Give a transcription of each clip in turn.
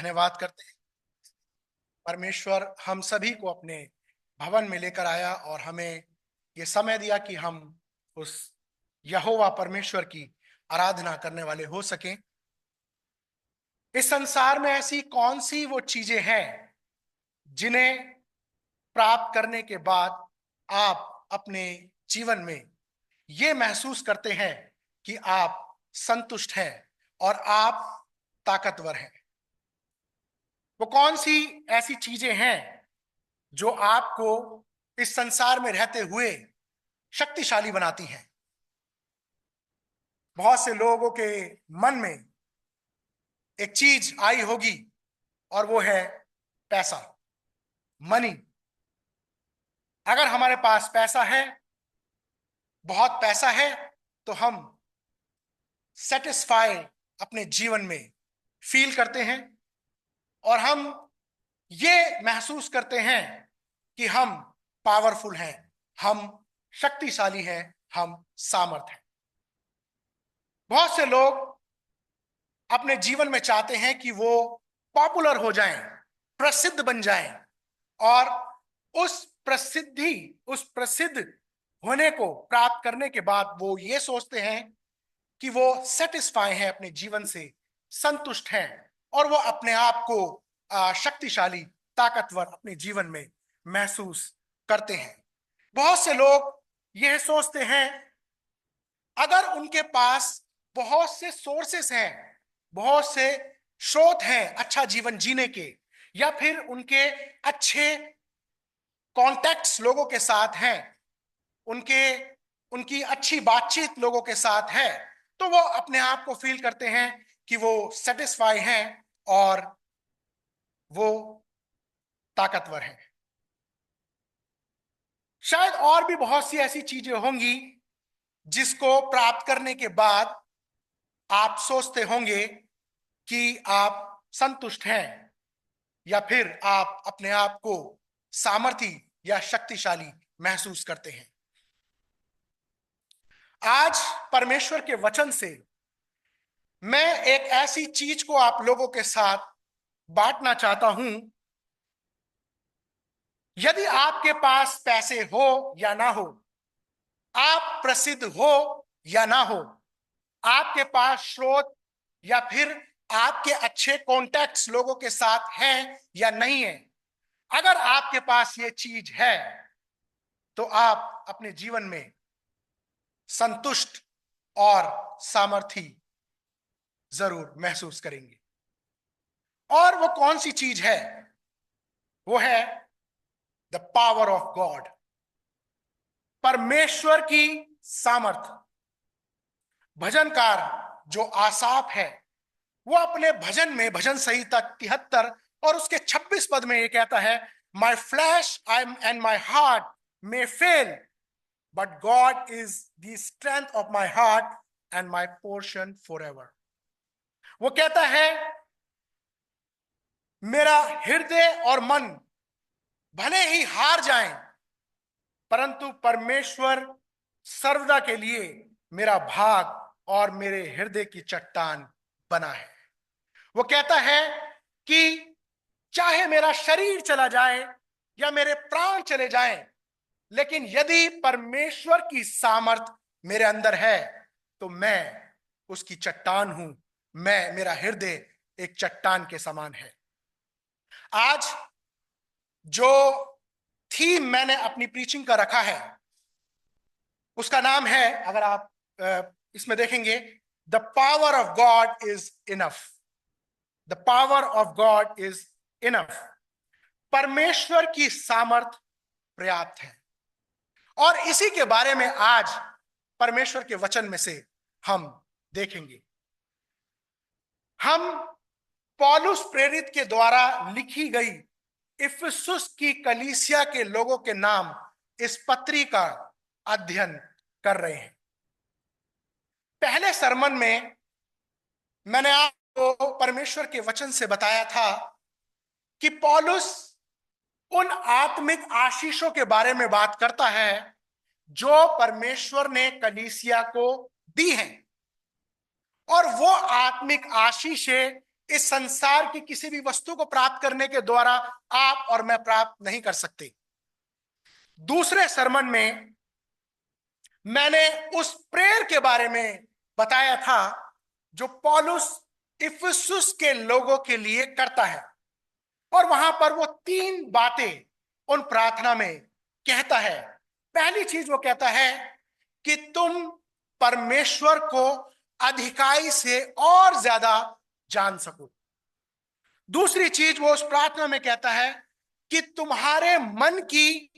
धन्यवाद करते हैं। परमेश्वर हम सभी को अपने भवन में लेकर आया और हमें ये समय दिया कि हम उस यहोवा परमेश्वर की आराधना करने वाले हो सकें। इस संसार में ऐसी कौन सी वो चीजें हैं जिन्हें प्राप्त करने के बाद आप अपने जीवन में ये महसूस करते हैं कि आप संतुष्ट हैं और आप ताकतवर हैं? वो कौन सी ऐसी चीजें हैं जो आपको इस संसार में रहते हुए शक्तिशाली बनाती हैं? बहुत से लोगों के मन में एक चीज आई होगी और वो है पैसा, मनी। अगर हमारे पास पैसा है, बहुत पैसा है, तो हम सेटिस्फाई अपने जीवन में फील करते हैं और हम ये महसूस करते हैं कि हम पावरफुल हैं, हम शक्तिशाली हैं, हम सामर्थ हैं। बहुत से लोग अपने जीवन में चाहते हैं कि वो पॉपुलर हो जाएं, प्रसिद्ध बन जाएं और उस प्रसिद्ध होने को प्राप्त करने के बाद वो ये सोचते हैं कि वो सेटिस्फाई हैं, अपने जीवन से संतुष्ट हैं और वो अपने आप को शक्तिशाली, ताकतवर अपने जीवन में महसूस करते हैं। बहुत से लोग यह सोचते हैं अगर उनके पास बहुत से सोर्सेस हैं, बहुत से स्रोत हैं अच्छा जीवन जीने के, या फिर उनके अच्छे कॉन्टैक्ट्स लोगों के साथ हैं, उनकी अच्छी बातचीत लोगों के साथ है, तो वो अपने आप को फील करते हैं कि वो सेटिस्फाई हैं और वो ताकतवर हैं। शायद और भी बहुत सी ऐसी चीजें होंगी जिसको प्राप्त करने के बाद आप सोचते होंगे कि आप संतुष्ट हैं या फिर आप अपने आप को सामर्थी या शक्तिशाली महसूस करते हैं। आज परमेश्वर के वचन से मैं एक ऐसी चीज को आप लोगों के साथ बांटना चाहता हूं। यदि आपके पास पैसे हो या ना हो, आप प्रसिद्ध हो या ना हो, आपके पास स्रोत या फिर आपके अच्छे कॉन्टैक्ट्स लोगों के साथ हैं या नहीं है, अगर आपके पास ये चीज है तो आप अपने जीवन में संतुष्ट और सामर्थी जरूर महसूस करेंगे। और वो कौन सी चीज है? वो है द पावर ऑफ गॉड, परमेश्वर की सामर्थ। भजनकार जो आसाफ है, वो अपने भजन में, भजन संहिता 73 और उसके 26 पद में ये कहता है, my flesh and my heart may fail, but God is the strength of my heart and my portion forever. वो कहता है मेरा हृदय और मन भले ही हार जाएं, परंतु परमेश्वर सर्वदा के लिए मेरा भाग और मेरे हृदय की चट्टान बना है। वो कहता है कि चाहे मेरा शरीर चला जाए या मेरे प्राण चले जाएं, लेकिन यदि परमेश्वर की सामर्थ मेरे अंदर है तो मैं उसकी चट्टान हूं। मेरा हृदय एक चट्टान के समान है। आज जो थीम मैंने अपनी प्रीचिंग का रखा है उसका नाम है, अगर आप इसमें देखेंगे, the power of God is enough. The power of God is enough. परमेश्वर की सामर्थ पर्याप्त है। और इसी के बारे में आज परमेश्वर के वचन में से हम देखेंगे। हम पौलुस प्रेरित के द्वारा लिखी गई इफिसुस की कलीसिया के लोगों के नाम इस पत्री का अध्ययन कर रहे हैं। पहले सरमन में मैंने आपको परमेश्वर के वचन से बताया था कि पौलुस उन आत्मिक आशीषों के बारे में बात करता है जो परमेश्वर ने कलीसिया को दी हैं, और वो आत्मिक आशीषें इस संसार की किसी भी वस्तु को प्राप्त करने के द्वारा आप और मैं प्राप्त नहीं कर सकते। दूसरे सरमन में मैंने उस प्रेयर के बारे में बताया था जो पौलुस इफिसुस के लोगों के लिए करता है, और वहां पर वो 3 बातें उन प्रार्थना में कहता है। पहली चीज वो कहता है कि तुम परमेश्वर को अधिकाई से और ज्यादा जान सको। दूसरी चीज वो उस प्रार्थना में कहता है कि तुम्हारे मन की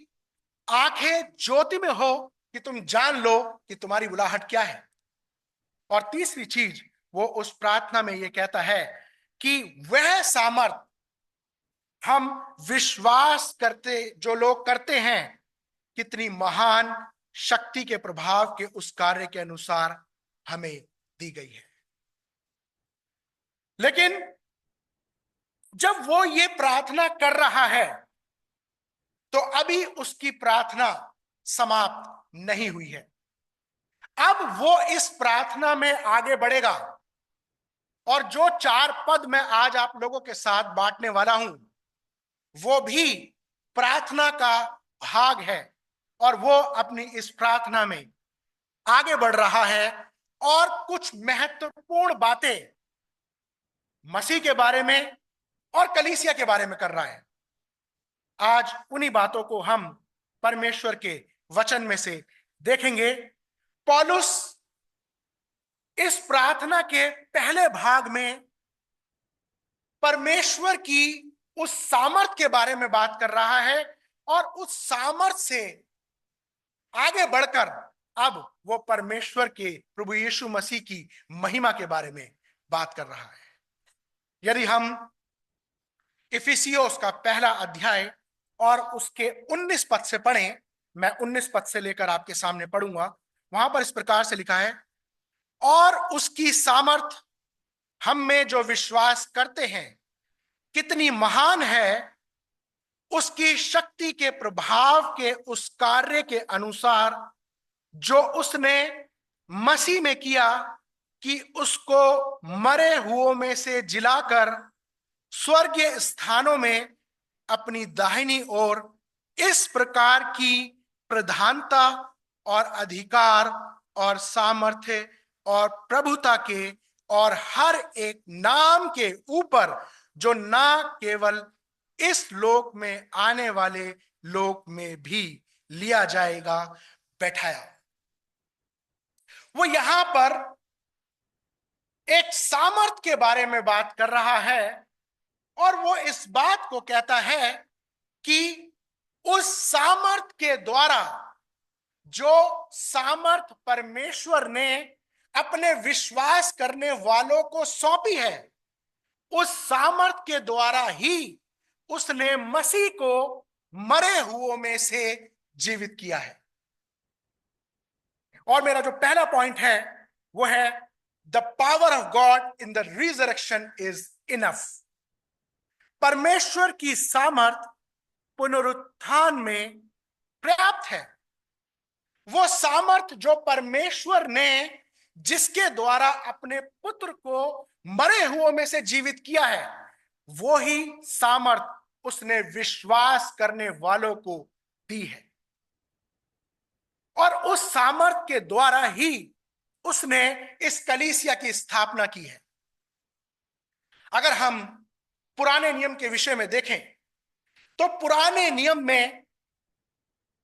आंखें ज्योति में हो, कि तुम जान लो कि तुम्हारी बुलाहट क्या है। और तीसरी चीज वो उस प्रार्थना में ये कहता है कि वह सामर्थ हम विश्वास करते जो लोग करते हैं कितनी महान शक्ति के प्रभाव के उस कार्य के अनुसार हमें दी गई है। लेकिन जब वो ये प्रार्थना कर रहा है तो अभी उसकी प्रार्थना समाप्त नहीं हुई है। अब वो इस प्रार्थना में आगे बढ़ेगा, और जो 4 पद मैं आज आप लोगों के साथ बांटने वाला हूं वो भी प्रार्थना का भाग है, और वो अपनी इस प्रार्थना में आगे बढ़ रहा है और कुछ महत्वपूर्ण बातें मसीह के बारे में और कलीसिया के बारे में कर रहा है। आज उन्हीं बातों को हम परमेश्वर के वचन में से देखेंगे। पौलुस इस प्रार्थना के पहले भाग में परमेश्वर की उस सामर्थ के बारे में बात कर रहा है, और उस सामर्थ से आगे बढ़कर अब वो परमेश्वर के प्रभु यीशु मसीह की महिमा के बारे में बात कर रहा है। यदि हम इफिसियोस का पहला अध्याय और उसके 19 पद से पढ़ें, मैं 19 पद से लेकर आपके सामने पढ़ूंगा। वहां पर इस प्रकार से लिखा है, और उसकी सामर्थ हम में जो विश्वास करते हैं कितनी महान है, उसकी शक्ति के प्रभाव के उस कार्य के अनुसार जो उसने मसीह में किया, कि उसको मरे हुओं में से जिलाकर स्वर्गीय स्थानों में अपनी दाहिनी ओर इस प्रकार की प्रधानता और अधिकार और सामर्थ्य और प्रभुता के और हर एक नाम के ऊपर, जो ना केवल इस लोक में आने वाले लोक में भी लिया जाएगा, बैठाया। वो यहां पर एक सामर्थ के बारे में बात कर रहा है, और वो इस बात को कहता है कि उस सामर्थ के द्वारा, जो सामर्थ परमेश्वर ने अपने विश्वास करने वालों को सौंपी है, उस सामर्थ के द्वारा ही उसने मसीह को मरे हुओं में से जीवित किया है। और मेरा जो पहला पॉइंट है वो है the power of God in the resurrection is enough. परमेश्वर की सामर्थ पुनरुत्थान में पर्याप्त है। वो सामर्थ जो परमेश्वर ने जिसके द्वारा अपने पुत्र को मरे हुओं में से जीवित किया है, वो ही सामर्थ उसने विश्वास करने वालों को दी है, और उस सामर्थ के द्वारा ही उसने इस कलीसिया की स्थापना की है। अगर हम पुराने नियम के विषय में देखें तो पुराने नियम में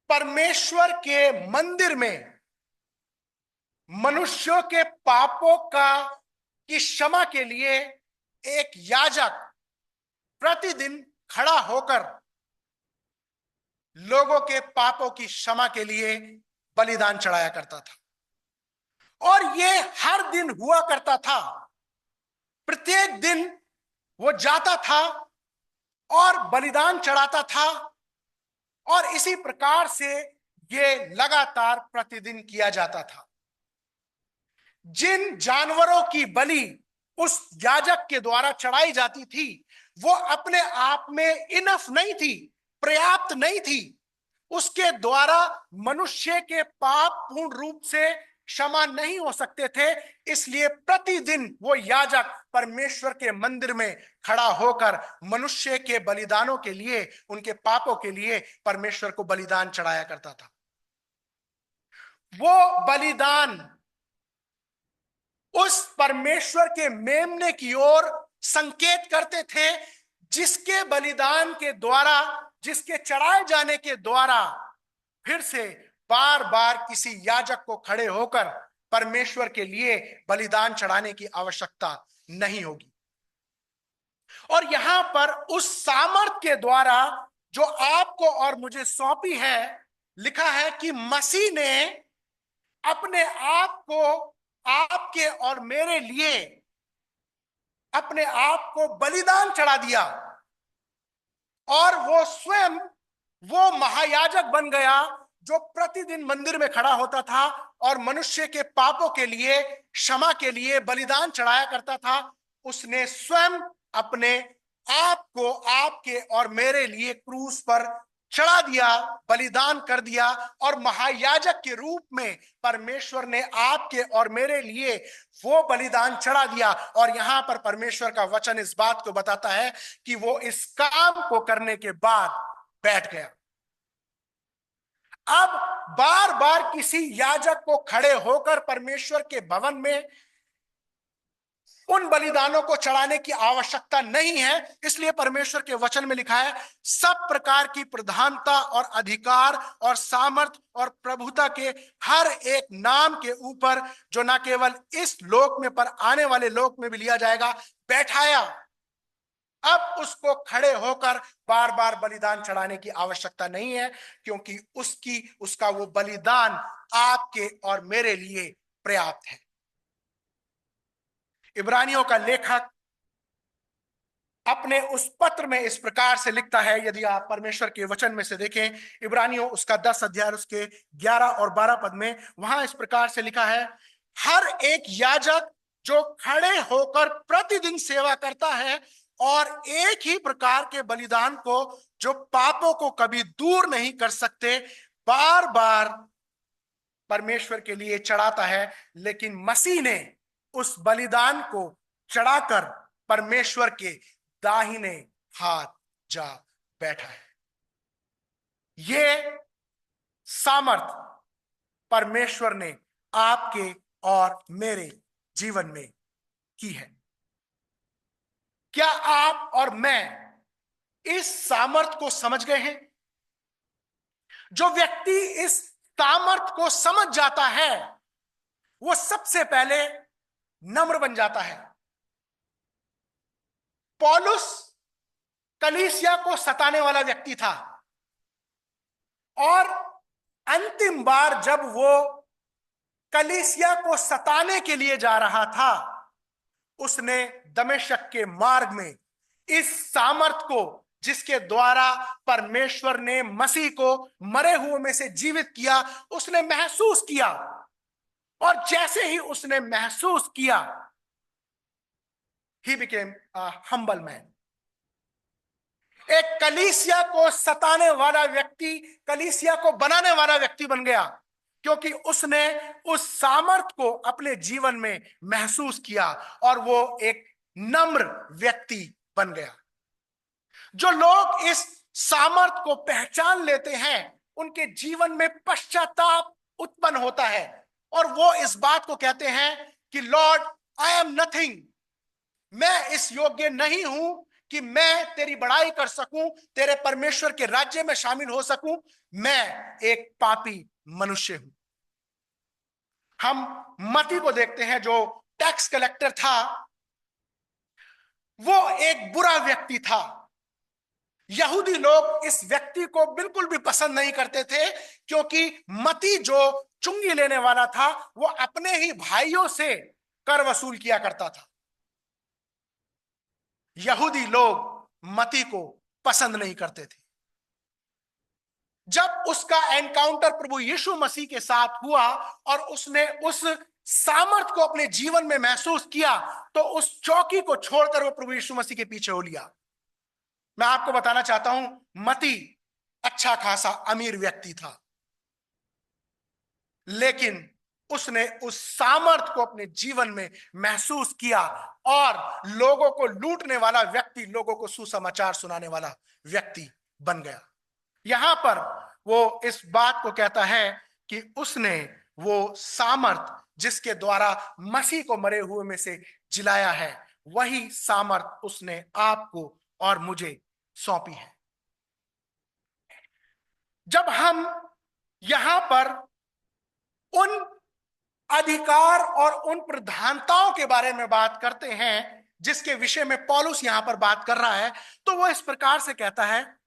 परमेश्वर के मंदिर में मनुष्यों के पापों की क्षमा के लिए एक याजक प्रतिदिन खड़ा होकर लोगों के पापों की क्षमा के लिए बलिदान चढ़ाया करता था, और ये हर दिन हुआ करता था। प्रत्येक दिन वो जाता था और बलिदान चढ़ाता था, और इसी प्रकार से ये लगातार प्रतिदिन किया जाता था। जिन जानवरों की बलि उस याजक के द्वारा चढ़ाई जाती थी वो अपने आप में इनफ नहीं थी, पर्याप्त नहीं थी। उसके द्वारा मनुष्य के पाप पूर्ण रूप से क्षमा नहीं हो सकते थे, इसलिए प्रतिदिन वो याजक परमेश्वर के मंदिर में खड़ा होकर मनुष्य के बलिदानों के लिए, उनके पापों के लिए परमेश्वर को बलिदान चढ़ाया करता था। वो बलिदान उस परमेश्वर के मेमने की ओर संकेत करते थे, जिसके बलिदान के द्वारा, जिसके चढ़ाए जाने के द्वारा फिर से बार बार किसी याजक को खड़े होकर परमेश्वर के लिए बलिदान चढ़ाने की आवश्यकता नहीं होगी। और यहां पर उस सामर्थ के द्वारा जो आपको और मुझे सौंपी है, लिखा है कि मसीह ने अपने आप को आपके और मेरे लिए अपने आप को बलिदान चढ़ा दिया, और वो स्वयं वो महायाजक बन गया जो प्रतिदिन मंदिर में खड़ा होता था और मनुष्य के पापों के लिए, क्षमा के लिए बलिदान चढ़ाया करता था। उसने स्वयं अपने आप को आपके और मेरे लिए क्रूस पर चढ़ा दिया, बलिदान कर दिया, और महायाजक के रूप में परमेश्वर ने आपके और मेरे लिए वो बलिदान चढ़ा दिया। और यहां पर परमेश्वर का वचन इस बात को बताता है कि वो इस काम को करने के बाद बैठ गया। अब बार बार किसी याजक को खड़े होकर परमेश्वर के भवन में उन बलिदानों को चढ़ाने की आवश्यकता नहीं है, इसलिए परमेश्वर के वचन में लिखा है, सब प्रकार की प्रधानता और अधिकार और सामर्थ और प्रभुता के हर एक नाम के ऊपर, जो न केवल इस लोक में पर आने वाले लोक में भी लिया जाएगा, बैठाया। अब उसको खड़े होकर बार बार बलिदान चढ़ाने की आवश्यकता नहीं है, क्योंकि उसका वो बलिदान आपके और मेरे लिए पर्याप्त है। इब्रानियों का लेखक अपने उस पत्र में इस प्रकार से लिखता है, यदि आप परमेश्वर के वचन में से देखें, इब्रानियों उसका 10 अध्याय उसके 11 और 12 पद में, वहां इस प्रकार से लिखा है, हर एक याजक जो खड़े होकर प्रतिदिन सेवा करता है और एक ही प्रकार के बलिदान को जो पापों को कभी दूर नहीं कर सकते, बार बार परमेश्वर के लिए चढ़ाता है। लेकिन मसीह ने उस बलिदान को चढ़ाकर परमेश्वर के दाहिने हाथ जा बैठा है। ये सामर्थ परमेश्वर ने आपके और मेरे जीवन में की है। क्या आप और मैं इस सामर्थ को समझ गए हैं? जो व्यक्ति इस सामर्थ को समझ जाता है, वो सबसे पहले नम्र बन जाता है। पौलुस कलीसिया को सताने वाला व्यक्ति था, और अंतिम बार जब वो कलीसिया को सताने के लिए जा रहा था, उसने दमिश्क के मार्ग में इस सामर्थ को, जिसके द्वारा परमेश्वर ने मसीह को मरे हुए में से जीवित किया, उसने महसूस किया। और जैसे ही उसने महसूस किया, he became a humble man। एक कलीसिया को सताने वाला व्यक्ति कलीसिया को बनाने वाला व्यक्ति बन गया, क्योंकि उसने उस सामर्थ को अपने जीवन में महसूस किया, और वो एक नम्र व्यक्ति बन गया। जो लोग इस सामर्थ को पहचान लेते हैं, उनके जीवन में पश्चाताप उत्पन्न होता है, और वो इस बात को कहते हैं कि लॉर्ड, आई एम नथिंग, मैं इस योग्य नहीं हूं कि मैं तेरी बड़ाई कर सकूं, तेरे परमेश्वर के राज्य में शामिल हो सकूं, मैं एक पापी मनुष्य हूं। हम मती को देखते हैं, जो टैक्स कलेक्टर था। वो एक बुरा व्यक्ति था। यहूदी लोग इस व्यक्ति को बिल्कुल भी पसंद नहीं करते थे, क्योंकि मती जो चुंगी लेने वाला था, वो अपने ही भाइयों से कर वसूल किया करता था। यहूदी लोग मती को पसंद नहीं करते थे। जब उसका एनकाउंटर प्रभु यीशु मसीह के साथ हुआ और उसने उस सामर्थ को अपने जीवन में महसूस किया, तो उस चौकी को छोड़कर वो प्रभु यीशु मसीह के पीछे हो लिया। मैं आपको बताना चाहता हूं, मती अच्छा खासा अमीर व्यक्ति था, लेकिन उसने उस सामर्थ को अपने जीवन में महसूस किया और लोगों को लूटने वाला व्यक्ति लोगों को सुसमाचार सुनाने वाला व्यक्ति बन गया। यहां पर वो इस बात को कहता है कि उसने वो सामर्थ जिसके द्वारा मसीह को मरे हुए में से जिलाया है, वही सामर्थ उसने आपको और मुझे सौंपी है। जब हम यहां पर उन अधिकार और उन प्रधानताओं के बारे में बात करते हैं जिसके विषय में पौलुस यहां पर बात कर रहा है, तो वो इस प्रकार से कहता है,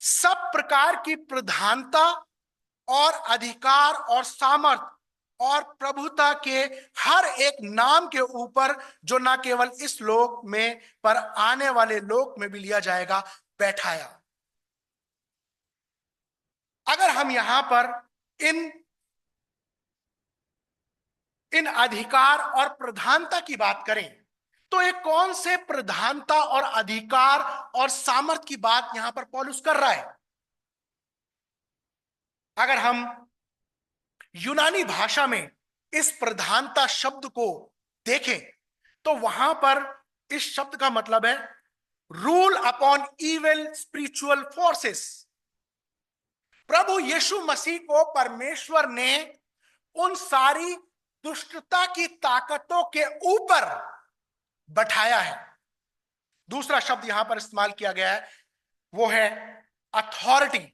सब प्रकार की प्रधानता और अधिकार और सामर्थ और प्रभुता के हर एक नाम के ऊपर जो ना केवल इस लोक में पर आने वाले लोक में भी लिया जाएगा, बैठाया। अगर हम यहां पर इन अधिकार और प्रधानता की बात करें, तो ये कौन से प्रधानता और अधिकार और सामर्थ की बात यहां पर पौलुस कर रहा है? अगर हम यूनानी भाषा में इस प्रधानता शब्द को देखें तो वहां पर इस शब्द का मतलब है rule upon evil spiritual forces. प्रभु यीशु मसीह को परमेश्वर ने उन सारी दुष्टता की ताकतों के ऊपर बैठाया है। दूसरा शब्द यहां पर इस्तेमाल किया गया है, वो है अथॉरिटी।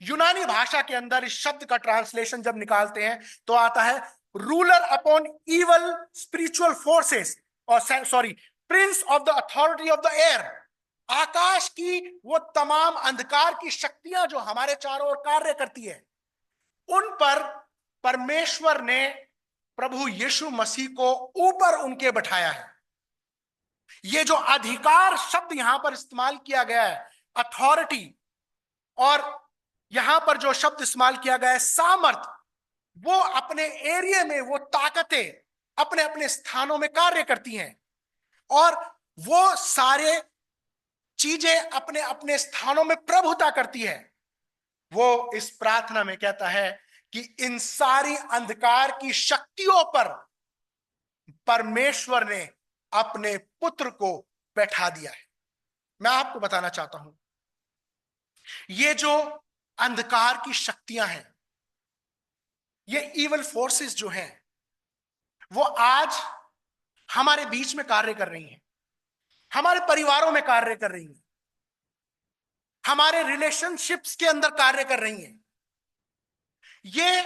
यूनानी भाषा के अंदर इस शब्द का ट्रांसलेशन जब निकालते हैं तो आता है ruler upon evil spiritual forces, और sorry, prince of the authority of the air. आकाश की वो तमाम अंधकार की शक्तियां जो हमारे चारों ओर कार्य करती है, उन पर परमेश्वर ने प्रभु यीशु मसीह को ऊपर उनके बैठाया है। ये जो अधिकार शब्द यहां पर इस्तेमाल किया गया है, अथॉरिटी, और यहां पर जो शब्द इस्तेमाल किया गया है सामर्थ, वो अपने एरिया में वो ताकतें अपने अपने स्थानों में कार्य करती हैं और वो सारे चीजें अपने अपने स्थानों में प्रभुता करती है। वो इस प्रार्थना में कहता है कि इन सारी अंधकार की शक्तियों पर परमेश्वर ने अपने पुत्र को बैठा दिया है। मैं आपको बताना चाहता हूं, ये जो अंधकार की शक्तियां हैं, ये इवल फोर्सेस जो हैं, वो आज हमारे बीच में कार्य कर रही हैं, हमारे परिवारों में कार्य कर रही हैं, हमारे रिलेशनशिप्स के अंदर कार्य कर रही हैं। ये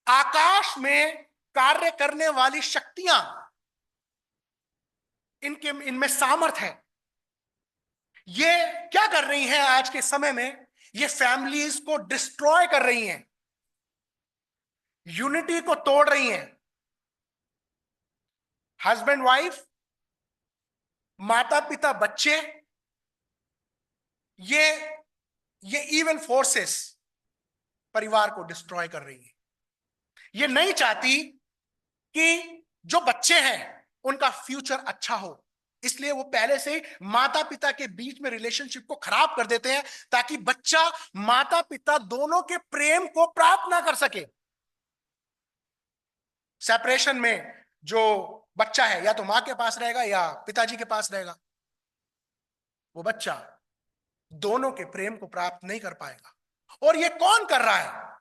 आकाश में कार्य करने वाली शक्तियां, इनमें सामर्थ है। ये क्या कर रही हैं आज के समय में? ये फैमिलीज को डिस्ट्रॉय कर रही हैं, यूनिटी को तोड़ रही हैं। हस्बैंड वाइफ, माता पिता बच्चे, ये इविल फोर्सेस परिवार को डिस्ट्रॉय कर रही है। ये नहीं चाहती कि जो बच्चे हैं उनका फ्यूचर अच्छा हो, इसलिए वो पहले से ही माता पिता के बीच में रिलेशनशिप को खराब कर देते हैं ताकि बच्चा माता पिता दोनों के प्रेम को प्राप्त ना कर सके। सेपरेशन में जो बच्चा है या तो मां के पास रहेगा या पिताजी के पास रहेगा, वो बच्चा दोनों के प्रेम को प्राप्त नहीं कर पाएगा। और ये कौन कर रहा है?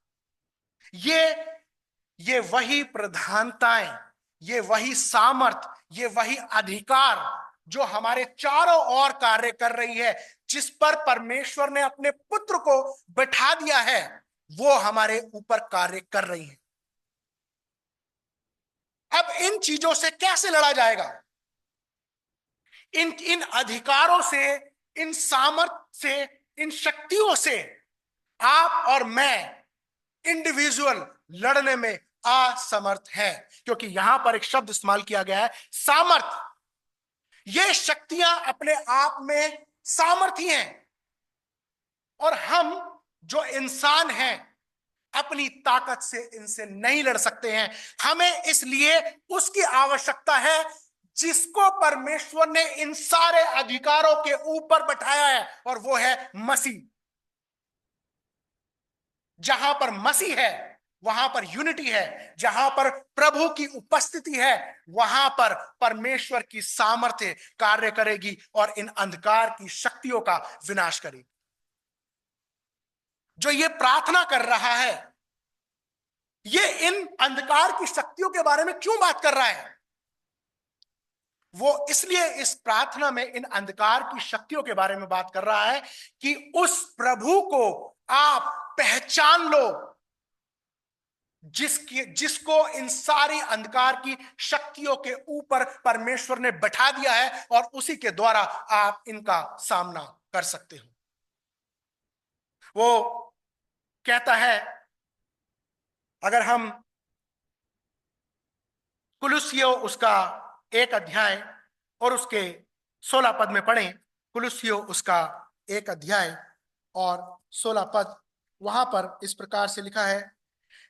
ये वही प्रधानताएं, ये वही सामर्थ, ये वही अधिकार जो हमारे चारों ओर कार्य कर रही है, जिस पर परमेश्वर ने अपने पुत्र को बैठा दिया है, वो हमारे ऊपर कार्य कर रही है। अब इन चीजों से कैसे लड़ा जाएगा? इन अधिकारों से, इन सामर्थ्य से, इन शक्तियों से आप और मैं इंडिविजुअल लड़ने में असमर्थ है, क्योंकि यहां पर एक शब्द इस्तेमाल किया गया है, सामर्थ। ये शक्तियां अपने आप में सामर्थी हैं और हम जो इंसान हैं अपनी ताकत से इनसे नहीं लड़ सकते हैं। हमें इसलिए उसकी आवश्यकता है जिसको परमेश्वर ने इन सारे अधिकारों के ऊपर बैठाया है, और वो है मसीह। जहां पर मसीह है वहां पर यूनिटी है, जहां पर प्रभु की उपस्थिति है, वहां पर परमेश्वर की सामर्थ्य कार्य करेगी और इन अंधकार की शक्तियों का विनाश करेगी। जो ये प्रार्थना कर रहा है, ये इन अंधकार की शक्तियों के बारे में क्यों बात कर रहा है? वो इसलिए इस प्रार्थना में इन अंधकार की शक्तियों के बारे में बात कर रहा है कि उस प्रभु को आप पहचान लो, जिसको इन सारी अंधकार की शक्तियों के ऊपर परमेश्वर ने बैठा दिया है, और उसी के द्वारा आप इनका सामना कर सकते हो। वो कहता है, अगर हम कुलुस्सियों उसका 1 अध्याय और उसके 16 पद में पढ़ें, कुलुस्सियों उसका 1 अध्याय और 16 पद, वहां पर इस प्रकार से लिखा है,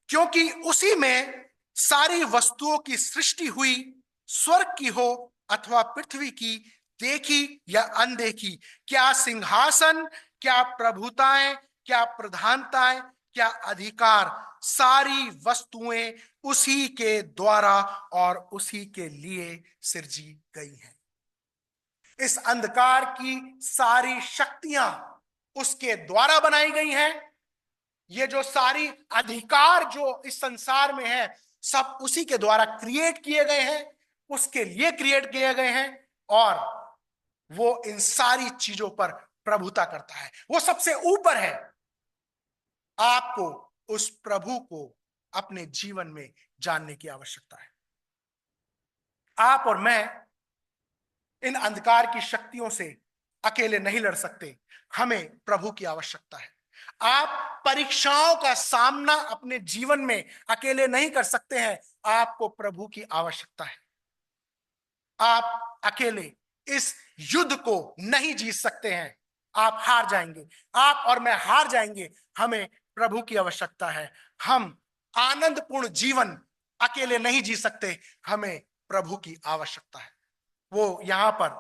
क्योंकि उसी में सारी वस्तुओं की सृष्टि हुई, स्वर्ग की हो अथवा पृथ्वी की, देखी या अनदेखी, क्या सिंहासन, क्या प्रभुताएं, क्या प्रधानताएं, क्या अधिकार, सारी वस्तुएं उसी के द्वारा और उसी के लिए सृजी गई हैं। इस अंधकार की सारी शक्तियां उसके द्वारा बनाई गई हैं। ये जो सारी अधिकार जो इस संसार में है, सब उसी के द्वारा क्रिएट किए गए हैं, उसके लिए क्रिएट किए गए हैं, और वो इन सारी चीजों पर प्रभुता करता है। वो सबसे ऊपर है। आपको उस प्रभु को अपने जीवन में जानने की आवश्यकता है। आप और मैं इन अंधकार की शक्तियों से अकेले नहीं लड़ सकते, हमें प्रभु की आवश्यकता है। आप परीक्षाओं का सामना अपने जीवन में अकेले नहीं कर सकते हैं, आपको प्रभु की आवश्यकता है। आप अकेले इस युद्ध को नहीं जीत सकते हैं, आप हार जाएंगे, आप और मैं हार जाएंगे। हमें प्रभु की आवश्यकता है। हम आनंदपूर्ण जीवन अकेले नहीं जी सकते, हमें प्रभु की आवश्यकता है। वो यहां पर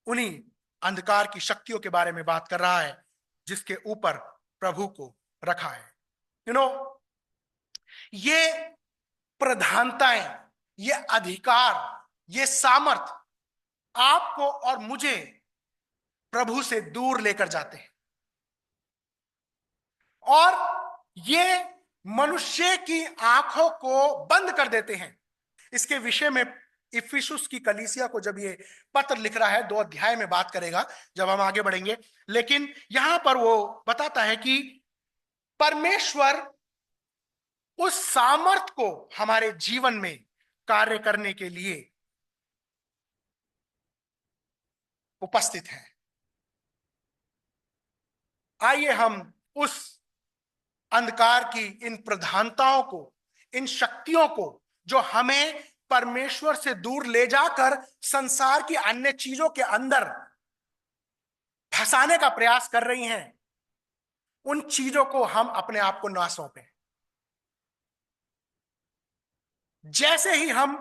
उन्हीं अंधकार की शक्तियों के बारे में बात कर रहा है जिसके ऊपर प्रभु को रखा है। ये प्रधानताएं, ये अधिकार, ये सामर्थ आपको और मुझे प्रभु से दूर लेकर जाते हैं, और ये मनुष्य की आंखों को बंद कर देते हैं। इसके विषय में इफिसुस की कलीसिया को जब ये पत्र लिख रहा है, 2 अध्याय में बात करेगा जब हम आगे बढ़ेंगे, लेकिन यहां पर वो बताता है कि परमेश्वर उस सामर्थ को हमारे जीवन में कार्य करने के लिए उपस्थित है। आइए हम उस अंधकार की इन प्रधानताओं को, इन शक्तियों को जो हमें परमेश्वर से दूर ले जाकर संसार की अन्य चीजों के अंदर फंसाने का प्रयास कर रही हैं, उन चीजों को हम अपने आप को ना सौंपें। जैसे ही हम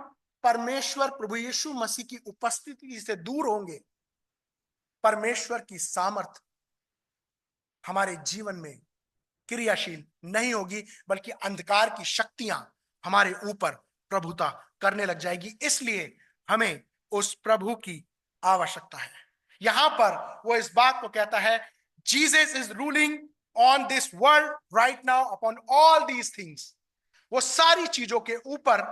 परमेश्वर प्रभु यीशु मसीह की उपस्थिति से दूर होंगे, परमेश्वर की सामर्थ हमारे जीवन में क्रियाशील नहीं होगी, बल्कि अंधकार की शक्तियां हमारे ऊपर प्रभुता करने लग जाएगी। इसलिए हमें उस प्रभु की आवश्यकता है। यहां पर वो इस बात को कहता है, Jesus is ruling on this world right now upon all these things. वो सारी चीजों के ऊपर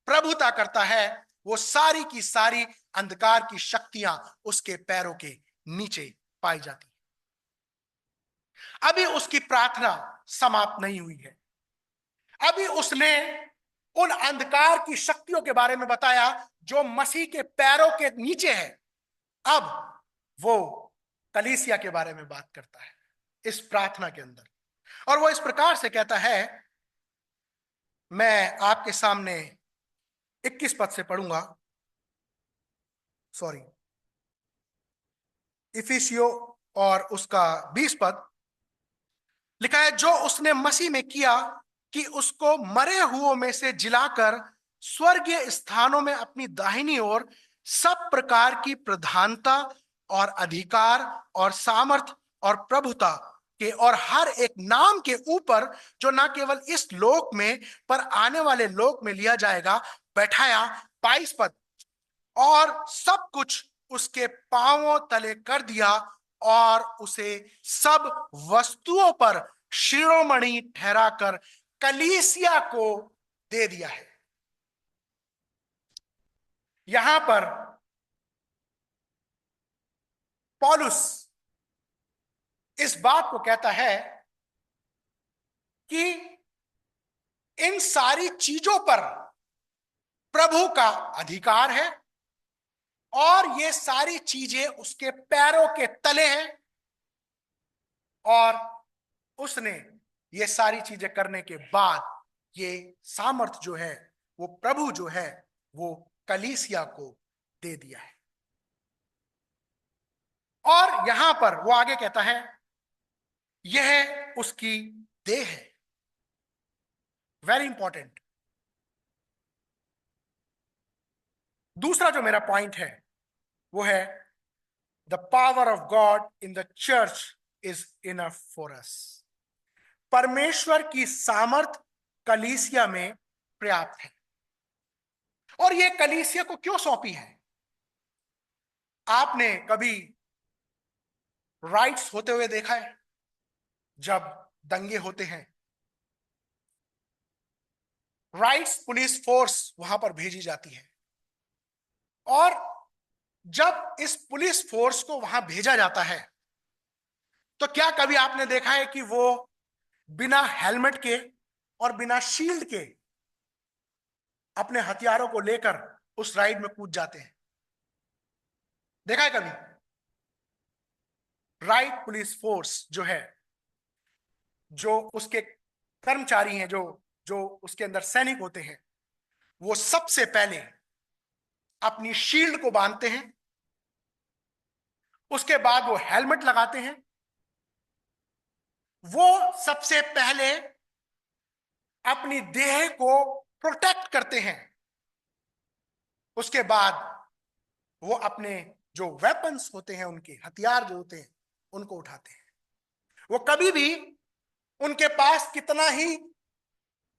प्रभुता करता है। वो सारी की सारी अंधकार की शक्तियां उसके पैरों के नीचे पाई जाती। अभी उसकी प्रार्थना समाप्त नहीं हुई है। अभी उसने उन अंधकार की शक्तियों के बारे में बताया जो मसीह के पैरों के नीचे है। अब वो कलीसिया के बारे में बात करता है इस प्रार्थना के अंदर, और वो इस प्रकार से कहता है, मैं आपके सामने 21 पद से पढ़ूंगा, सॉरी, इफिसियों और उसका 20 पद लिखा है, जो उसने मसीह में किया कि उसको मरे हुओं में से जिलाकर स्वर्गीय स्थानों में अपनी दाहिनी ओर सब प्रकार की प्रधानता और अधिकार और सामर्थ और प्रभुता के और हर एक नाम के ऊपर, जो ना केवल इस लोक में पर आने वाले लोक में लिया जाएगा, बैठाया। 22 पद, और सब कुछ उसके पांवों तले कर दिया और उसे सब वस्तुओं पर शिरोमणि ठहराकर कलीसिया को दे दिया है। यहां पर पौलुस इस बात को कहता है कि इन सारी चीजों पर प्रभु का अधिकार है और ये सारी चीजें उसके पैरों के तले हैं, और उसने ये सारी चीजें करने के बाद ये सामर्थ जो है, वो प्रभु जो है, वो कलीसिया को दे दिया है। और यहां पर वो आगे कहता है, यह उसकी देह है। Very important. दूसरा जो मेरा पॉइंट है वो है, the power of God in the church is enough for us. परमेश्वर की सामर्थ कलीसिया में पर्याप्त है। और ये कलीसिया को क्यों सौंपी है? आपने कभी राइट्स होते हुए देखा है? जब दंगे होते हैं, राइट्स पुलिस फोर्स वहां पर भेजी जाती है, और जब इस पुलिस फोर्स को वहां भेजा जाता है, तो क्या कभी आपने देखा है कि वो बिना हेलमेट के और बिना शील्ड के अपने हथियारों को लेकर उस राइड में कूद जाते हैं? देखा है कभी? राइट पुलिस फोर्स जो है, जो उसके कर्मचारी हैं, जो जो उसके अंदर सैनिक होते हैं, वो सबसे पहले अपनी शील्ड को बांधते हैं, उसके बाद वो हेलमेट लगाते हैं, वो सबसे पहले अपनी देह को प्रोटेक्ट करते हैं, उसके बाद वो अपने जो वेपन्स होते हैं, उनके हथियार जो होते हैं, उनको उठाते हैं। वो कभी भी, उनके पास कितना ही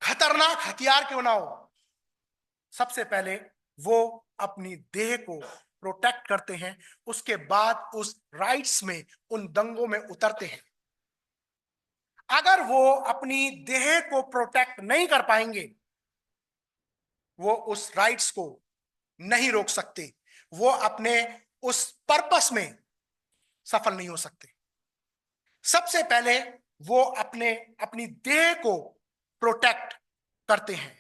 खतरनाक हथियार क्यों ना हो, सबसे पहले वो अपनी देह को प्रोटेक्ट करते हैं, उसके बाद उस राइट्स में, उन दंगों में उतरते हैं। अगर वो अपनी देह को प्रोटेक्ट नहीं कर पाएंगे, वो उस राइट्स को नहीं रोक सकते, वो अपने उस पर्पस में सफल नहीं हो सकते। सबसे पहले वो अपनी देह को प्रोटेक्ट करते हैं।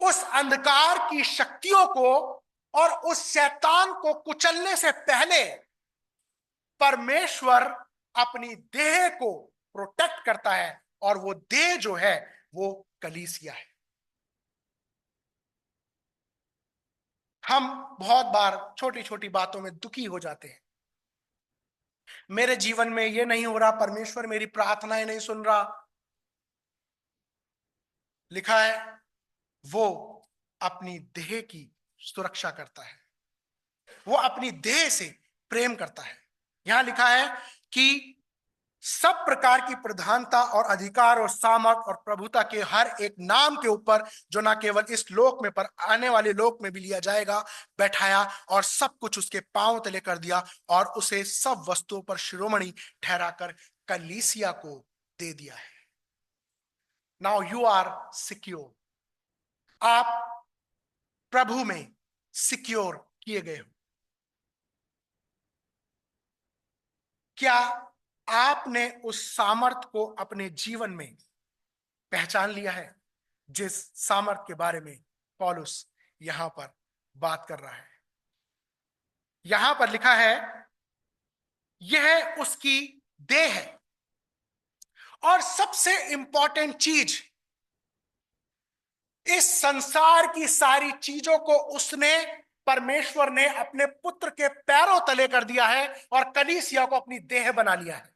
उस अंधकार की शक्तियों को और उस शैतान को कुचलने से पहले परमेश्वर अपनी देह को प्रोटेक्ट करता है, और वो देह जो है वो कलीसिया है। हम बहुत बार छोटी छोटी बातों में दुखी हो जाते हैं। मेरे जीवन में ये नहीं हो रहा, परमेश्वर मेरी प्रार्थनाएं नहीं सुन रहा। लिखा है, वो अपनी देह की सुरक्षा करता है, वो अपनी देह से प्रेम करता है। यहां लिखा है कि सब प्रकार की प्रधानता और अधिकार और सामर्थ और प्रभुता के हर एक नाम के ऊपर, जो ना केवल इस लोक में पर आने वाले लोक में भी लिया जाएगा, बैठाया, और सब कुछ उसके पांव तले कर दिया, और उसे सब वस्तुओं पर शिरोमणि ठहराकर कलीसिया को दे दिया है। Now you are secure. आप प्रभु में सिक्योर किए गए हो। क्या आपने उस सामर्थ को अपने जीवन में पहचान लिया है, जिस सामर्थ के बारे में पौलुस यहां पर बात कर रहा है? यहां पर लिखा है, यह उसकी देह है। और सबसे इंपॉर्टेंट चीज, इस संसार की सारी चीजों को उसने, परमेश्वर ने अपने पुत्र के पैरों तले कर दिया है, और कलीसिया को अपनी देह बना लिया है।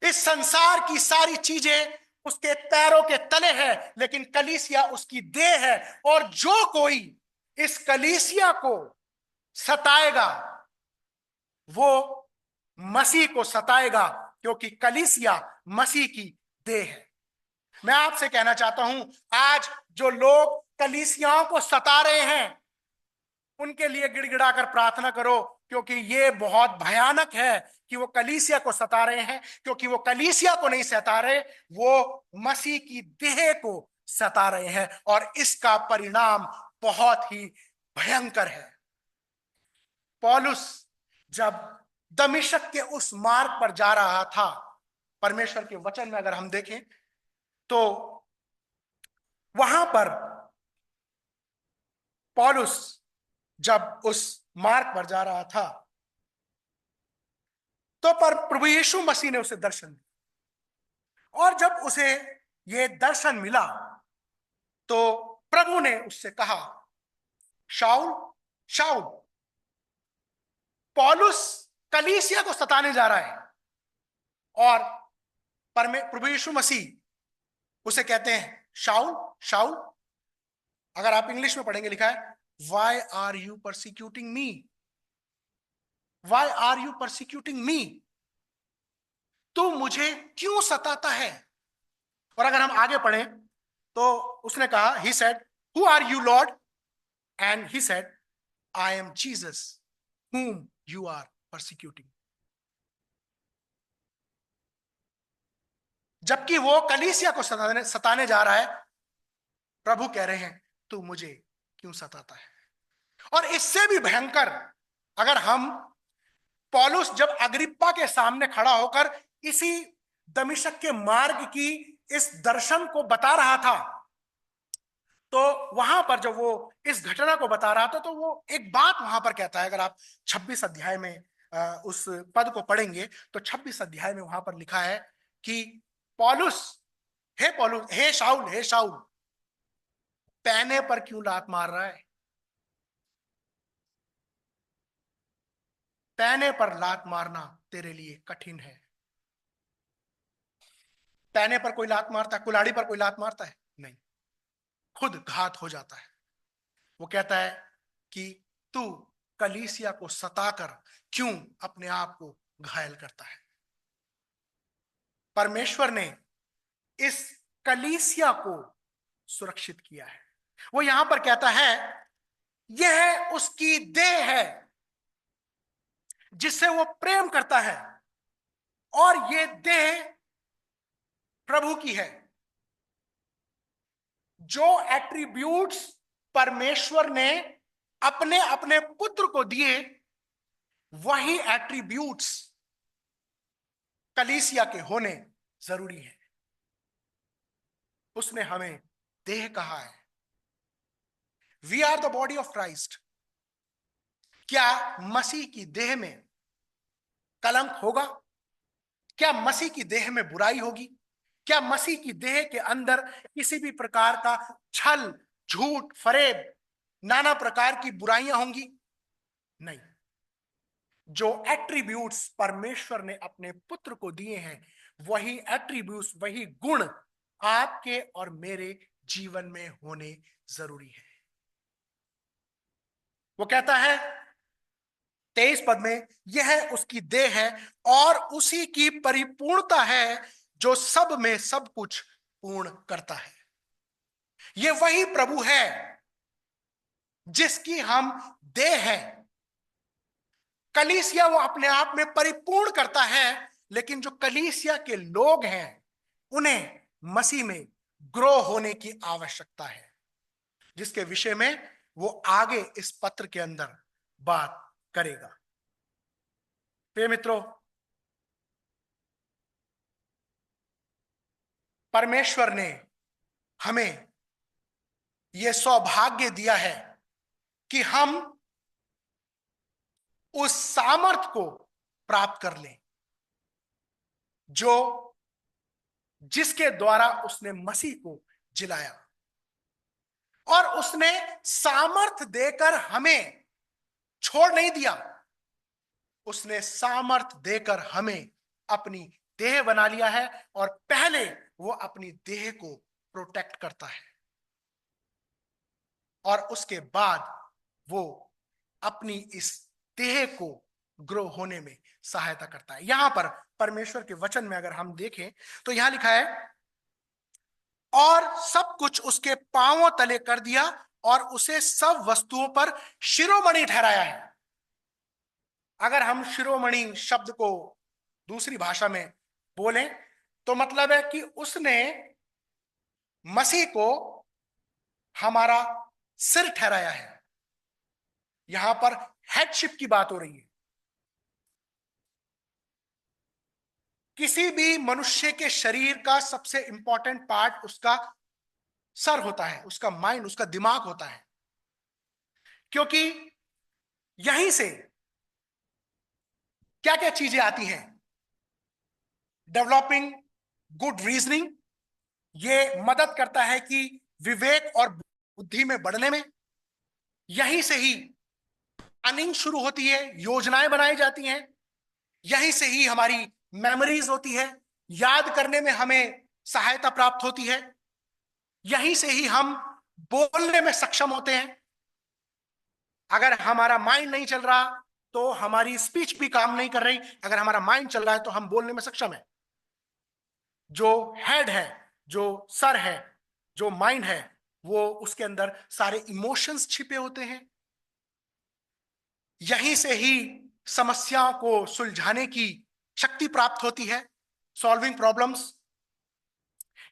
इस संसार की सारी चीजें उसके पैरों के तले है, लेकिन कलीसिया उसकी देह है। और जो कोई इस कलीसिया को सताएगा, वो मसीह को सताएगा, क्योंकि कलीसिया मसीह की देह है। मैं आपसे कहना चाहता हूं, आज जो लोग कलीसियाओं को सता रहे हैं, उनके लिए गिड़गिड़ाकर प्रार्थना करो, क्योंकि ये बहुत भयानक है कि वो कलीसिया को सता रहे हैं, क्योंकि वो कलीसिया को नहीं सता रहे, वो मसीह की देह को सता रहे हैं, और इसका परिणाम बहुत ही भयंकर है। पौलुस जब दमिश्क के उस मार्ग पर जा रहा था, परमेश्वर के वचन में अगर हम देखें तो वहां पर पौलुस जब उस मार्ग पर जा रहा था, तो पर प्रभु यीशु मसीह ने उसे दर्शन दिया, और जब उसे ये दर्शन मिला तो प्रभु ने उससे कहा, शाऊल शाऊल, पौलुस कलीसिया को सताने जा रहा है। और प्रभु यीशु मसीह उसे कहते हैं, शाऊल शाऊल, अगर आप इंग्लिश में पढ़ेंगे लिखा है, why are you persecuting me, why are you persecuting me, तू मुझे क्यों सताता है। और अगर हम आगे पढ़ें तो उसने कहा, he said, who are you Lord, and he said, I am Jesus whom you are persecuting। जबकि वो कलीसिया को सताने जा रहा है, प्रभु कह रहे हैं, तू मुझे क्यों सताता है। और इससे भी भयंकर, अगर हम, पौलुस जब अग्रिप्पा के सामने खड़ा होकर इसी दमिश्क के मार्ग की इस दर्शन को बता रहा था, तो वहां पर जब वो इस घटना को बता रहा था, तो वो एक बात वहां पर कहता है। अगर आप 26 अध्याय में उस पद को पढ़ेंगे तो 26 अध्याय में वहां पर लिखा है कि पौलुस, हे शाऊल, हे शाऊल, पैने पर क्यों लात मार रहा है। पैने पर लात मारना तेरे लिए कठिन है। पैने पर कोई लात मारता है, कुल्हाड़ी पर कोई लात मारता है? नहीं, खुद घात हो जाता है। वो कहता है कि तू कलीसिया को सताकर क्यों अपने आप को घायल करता है। परमेश्वर ने इस कलीसिया को सुरक्षित किया है। वो यहां पर कहता है, यह उसकी देह है जिससे वो प्रेम करता है, और ये देह प्रभु की है। जो एट्रीब्यूट्स परमेश्वर ने अपने अपने पुत्र को दिए, वही एट्रीब्यूट्स कलीसिया के होने जरूरी है। उसने हमें देह कहा है। We are the body of Christ. क्या मसीह की देह में कलंक होगा? क्या मसीह की देह में बुराई होगी? क्या मसीह की देह के अंदर किसी भी प्रकार का छल, झूठ, फरेब, नाना प्रकार की बुराइयां होंगी? नहीं। जो एट्रीब्यूट्स परमेश्वर ने अपने पुत्र को दिए हैं, वही एट्रीब्यूट्स, वही गुण आपके और मेरे जीवन में होने जरूरी है। वो कहता है 23 पद में, यह उसकी देह है और उसी की परिपूर्णता है जो सब में सब कुछ पूर्ण करता है। यह वही प्रभु है जिसकी हम देह हैं। कलीसिया वो अपने आप में परिपूर्ण करता है, लेकिन जो कलीसिया के लोग हैं, उन्हें मसीह में ग्रो होने की आवश्यकता है, जिसके विषय में वो आगे इस पत्र के अंदर बात करेगा। प्रिय मित्रों, परमेश्वर ने हमें यह सौभाग्य दिया है कि हम उस सामर्थ को प्राप्त कर लें जो जिसके द्वारा उसने मसीह को जिलाया, और उसने सामर्थ देकर हमें छोड़ नहीं दिया। उसने सामर्थ देकर हमें अपनी देह बना लिया है, और पहले वो अपनी देह को प्रोटेक्ट करता है, और उसके बाद वो अपनी इस देह को ग्रो होने में सहायता करता है। यहां पर परमेश्वर के वचन में अगर हम देखें तो यहां लिखा है, और सब कुछ उसके पांवों तले कर दिया और उसे सब वस्तुओं पर शिरोमणि ठहराया है। अगर हम शिरोमणि शब्द को दूसरी भाषा में बोलें तो मतलब है कि उसने मसीह को हमारा सिर ठहराया है। यहां पर हेडशिप की बात हो रही है। किसी भी मनुष्य के शरीर का सबसे इंपॉर्टेंट पार्ट उसका सर होता है, उसका माइंड, उसका दिमाग होता है, क्योंकि यहीं से क्या क्या चीजें आती हैं। डेवलपिंग गुड रीजनिंग, ये मदद करता है कि विवेक और बुद्धि में बढ़ने में। यहीं से ही प्लानिंग शुरू होती है, योजनाएं बनाई जाती हैं। यहीं से ही हमारी मेमोरीज होती है, याद करने में हमें सहायता प्राप्त होती है। यहीं से ही हम बोलने में सक्षम होते हैं। अगर हमारा माइंड नहीं चल रहा तो हमारी स्पीच भी काम नहीं कर रही। अगर हमारा माइंड चल रहा है तो हम बोलने में सक्षम है। जो हेड है, जो सर है, जो माइंड है, वो उसके अंदर सारे इमोशंस छिपे होते हैं। यहीं से ही समस्याओं को सुलझाने की शक्ति प्राप्त होती है, सॉल्विंग प्रॉब्लम्स।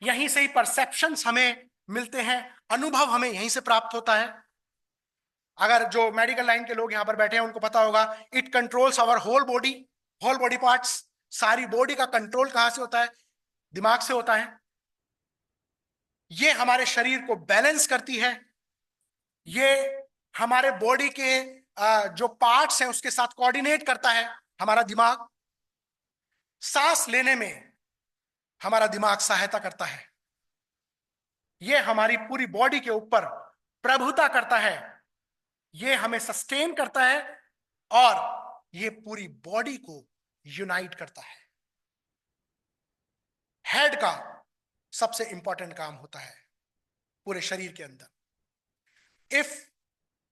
यहीं से ही परसेप्शंस हमें मिलते हैं, अनुभव हमें यहीं से प्राप्त होता है। अगर जो मेडिकल लाइन के लोग यहां पर बैठे हैं उनको पता होगा, it controls our whole body parts. सारी बॉडी का कंट्रोल कहां से होता है? दिमाग से होता है। ये हमारे शरीर को बैलेंस करती है। ये हमारे बॉडी के जो पार्ट्स हैं उसके साथ कोऑर्डिनेट करता है हमारा दिमाग। सांस लेने में हमारा दिमाग सहायता करता है। ये हमारी पूरी बॉडी के ऊपर प्रभुता करता है। ये हमें सस्टेन करता है और ये पूरी बॉडी को यूनाइट करता है। हेड का सबसे इंपॉर्टेंट काम होता है पूरे शरीर के अंदर। If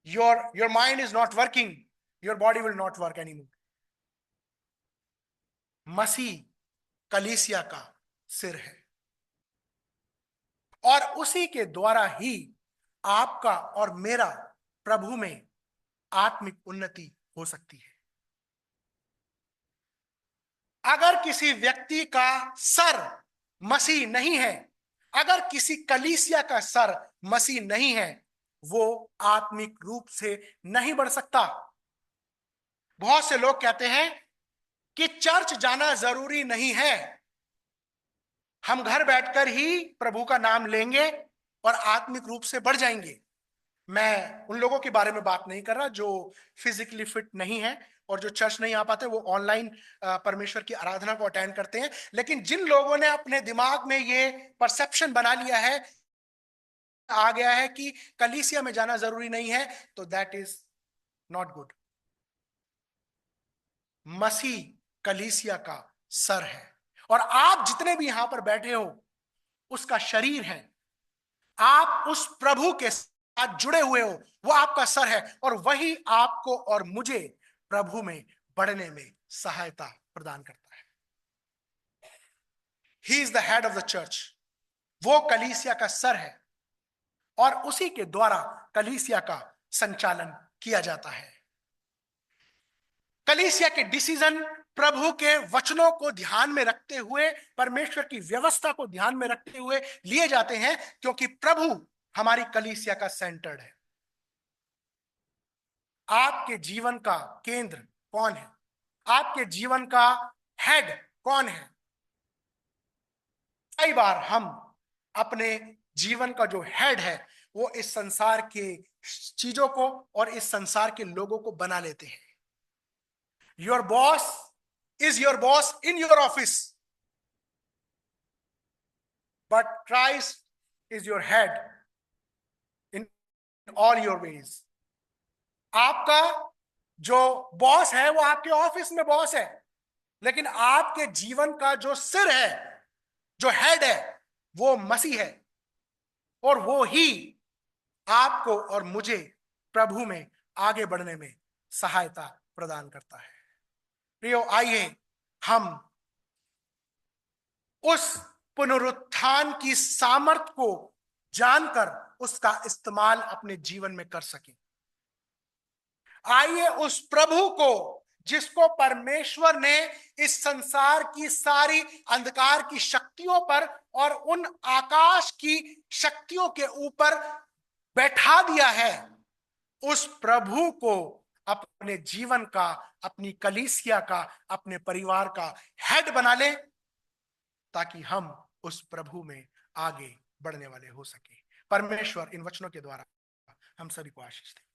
your mind is not working, your body will not work anymore. मसीह कलीसिया का सिर है और उसी के द्वारा ही आपका और मेरा प्रभु में आत्मिक उन्नति हो सकती है। अगर किसी व्यक्ति का सर मसीह नहीं है, अगर किसी कलीसिया का सर मसीह नहीं है, वो आत्मिक रूप से नहीं बढ़ सकता। बहुत से लोग कहते हैं कि चर्च जाना जरूरी नहीं है, हम घर बैठकर ही प्रभु का नाम लेंगे और आत्मिक रूप से बढ़ जाएंगे। मैं उन लोगों के बारे में बात नहीं कर रहा जो फिजिकली फिट नहीं है और जो चर्च नहीं आ पाते, वो ऑनलाइन परमेश्वर की आराधना को अटेंड करते हैं। लेकिन जिन लोगों ने अपने दिमाग में ये परसेप्शन बना लिया है, आ गया है कि कलीसिया में जाना जरूरी नहीं है, तो दैट इज नॉट गुड। मसीह कलीसिया का सर है और आप जितने भी यहां पर बैठे हो उसका शरीर है। आप उस प्रभु के साथ जुड़े हुए हो, वो आपका सर है और वही आपको और मुझे प्रभु में बढ़ने में सहायता प्रदान करता है। He is the head of the church. वो कलीसिया का सर है और उसी के द्वारा कलीसिया का संचालन किया जाता है। कलीसिया के डिसीजन प्रभु के वचनों को ध्यान में रखते हुए, परमेश्वर की व्यवस्था को ध्यान में रखते हुए लिए जाते हैं, क्योंकि प्रभु हमारी कलीसिया का सेंटर्ड है। आपके जीवन का केंद्र कौन है? आपके जीवन का हेड कौन है? कई बार हम अपने जीवन का जो हेड है वो इस संसार के चीजों को और इस संसार के लोगों को बना लेते हैं। Your boss is your boss in your office, but Christ is your head in all your ways. आपका जो बॉस है वो आपके ऑफिस में बॉस है, लेकिन आपके जीवन का जो सिर है, जो हेड है, वो मसीह है और वो ही आपको और मुझे प्रभु में आगे बढ़ने में सहायता प्रदान करता है। प्रियो, आइए हम उस पुनरुत्थान की सामर्थ को जानकर उसका इस्तेमाल अपने जीवन में कर सकें। आइए उस प्रभु को, जिसको परमेश्वर ने इस संसार की सारी अंधकार की शक्तियों पर और उन आकाश की शक्तियों के ऊपर बैठा दिया है, उस प्रभु को अपने जीवन का, अपनी कलीसिया का, अपने परिवार का हेड बना ले, ताकि हम उस प्रभु में आगे बढ़ने वाले हो सके। परमेश्वर इन वचनों के द्वारा हम सभी को आशीष दे।